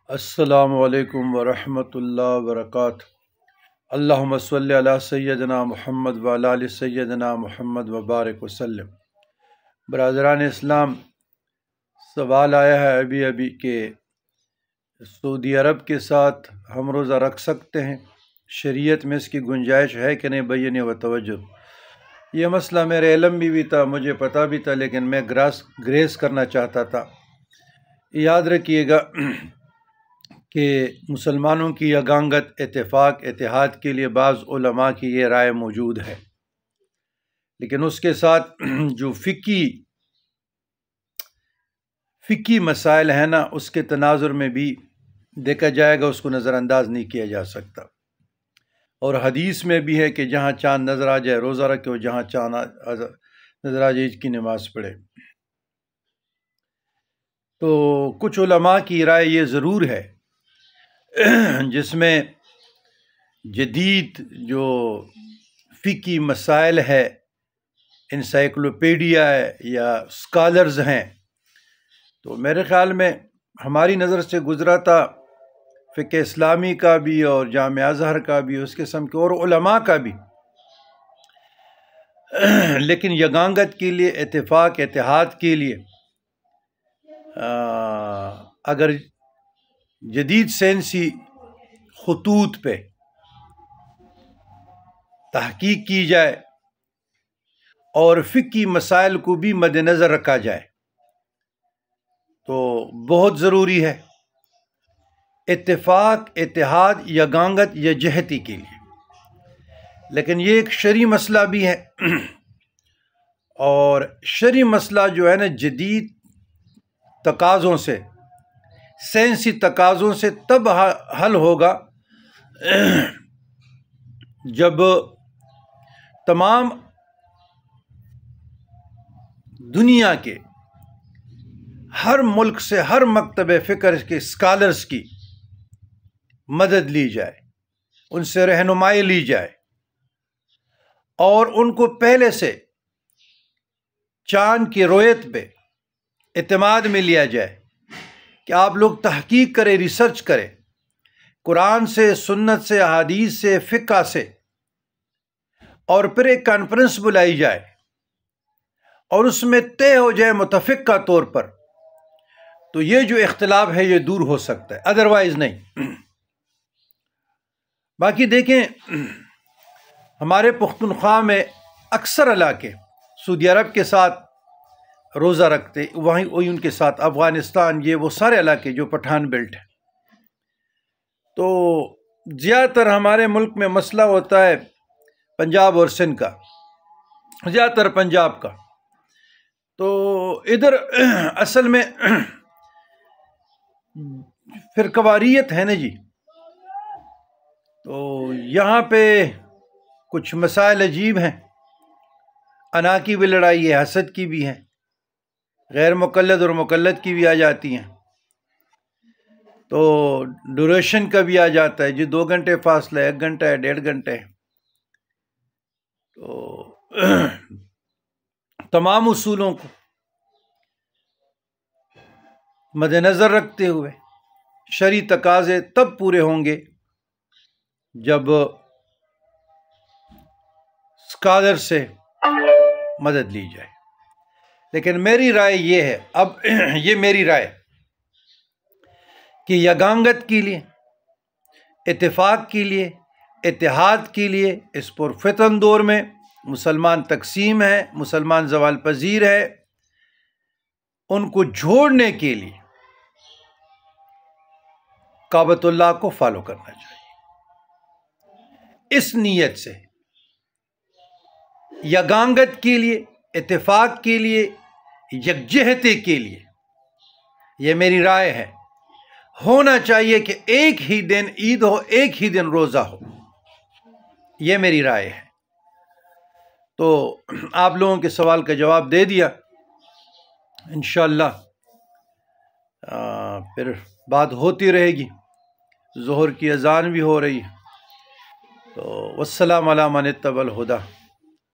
السلام علیکم ورحمۃ اللہ وبرکاتہ۔ اللہم صلی علی سیدنا محمد وعلی آل سیدنا محمد وبارک وسلم۔ برادران اسلام، سوال آیا ہے ابھی کہ سعودی عرب کے ساتھ ہم روزہ رکھ سکتے ہیں، شریعت میں اس کی گنجائش ہے کہ نہیں؟ بیان و توجہ۔ یہ مسئلہ میرے علم میں بھی تھا، مجھے پتہ بھی تھا، لیکن میں گریس کرنا چاہتا تھا۔ یاد رکھیے گا کہ مسلمانوں کی یگانگت، اتفاق، اتحاد کے لیے بعض علماء کی یہ رائے موجود ہے، لیکن اس کے ساتھ جو فقہی مسائل ہیں نا، اس کے تناظر میں بھی دیکھا جائے گا، اس کو نظر انداز نہیں کیا جا سکتا۔ اور حدیث میں بھی ہے کہ جہاں چاند نظر آ جائے روزہ رکھے، اور جہاں چاند نظر آ جائے عید کی نماز پڑھے۔ تو کچھ علماء کی رائے یہ ضرور ہے، جس میں جدید جو فقہی مسائل ہے، انسائکلوپیڈیا ہے یا اسکالرز ہیں، تو میرے خیال میں ہماری نظر سے گزرا تھا فقہ اسلامی کا بھی اور جامعہ ازہر کا بھی، اس قسم کے اور علماء کا بھی، لیکن یگانگت کے لیے، اتفاق، اتحاد کے لیے اگر جدید سائنسی خطوط پہ تحقیق کی جائے اور فقہی مسائل کو بھی مد نظر رکھا جائے تو بہت ضروری ہے اتفاق، اتحاد، یگانگت، یکجہتی کے لیے۔ لیکن یہ ایک شرعی مسئلہ بھی ہے، اور شرعی مسئلہ جو ہے نا، جدید تقاضوں سے، سائنسی تقاضوں سے تب حل ہوگا جب تمام دنیا کے ہر ملک سے، ہر مکتب فکر کے اسکالرز کی مدد لی جائے، ان سے رہنمائی لی جائے، اور ان کو پہلے سے چاند کی رویت پہ اعتماد میں لیا جائے کہ آپ لوگ تحقیق کریں، ریسرچ کریں، قرآن سے، سنت سے، احادیث سے، فقہ سے، اور پھر ایک کانفرنس بلائی جائے اور اس میں طے ہو جائے متفقہ طور پر، تو یہ جو اختلاف ہے یہ دور ہو سکتا ہے، ادروائز نہیں۔ باقی دیکھیں، ہمارے پختونخوا میں اکثر علاقے سعودی عرب کے ساتھ روزہ رکھتے، وہی ان کے ساتھ افغانستان، یہ وہ سارے علاقے جو پٹھان بیلٹ ہے۔ تو زیادہ تر ہمارے ملک میں مسئلہ ہوتا ہے پنجاب اور سندھ کا، زیادہ تر پنجاب کا۔ تو ادھر اصل میں فرقواریت ہے نا جی، تو یہاں پہ کچھ مسائل عجیب ہیں، انا کی بھی لڑائی ہے، حسد کی بھی ہے، غیر مقلد اور مقلد کی بھی آ جاتی ہیں، تو ڈوریشن کا بھی آ جاتا ہے جی، 2 گھنٹے فاصلہ، 1 گھنٹہ ہے، 1.5 گھنٹے ہے۔ تو تمام اصولوں کو مد نظر رکھتے ہوئے شرعی تقاضے تب پورے ہوں گے جب اسکالر سے مدد لی جائے۔ لیکن میری رائے یہ ہے، اب یہ میری رائے کہ یگانگت کے لیے، اتفاق کے لیے، اتحاد کے لیے، اس پرفتن دور میں مسلمان تقسیم ہے، مسلمان زوال پذیر ہے، ان کو جوڑنے کے لیے کعبۃ اللہ کو فالو کرنا چاہیے، اس نیت سے یگانگت کے لیے، اتفاق کے لیے، یکجہتی کے لیے۔ یہ میری رائے ہے، ہونا چاہیے کہ ایک ہی دن عید ہو، ایک ہی دن روزہ ہو، یہ میری رائے ہے۔ تو آپ لوگوں کے سوال کا جواب دے دیا، انشاءاللہ پھر بات ہوتی رہے گی، ظہر کی اذان بھی ہو رہی ہے، تو والسلام علی من اتبع الہدی۔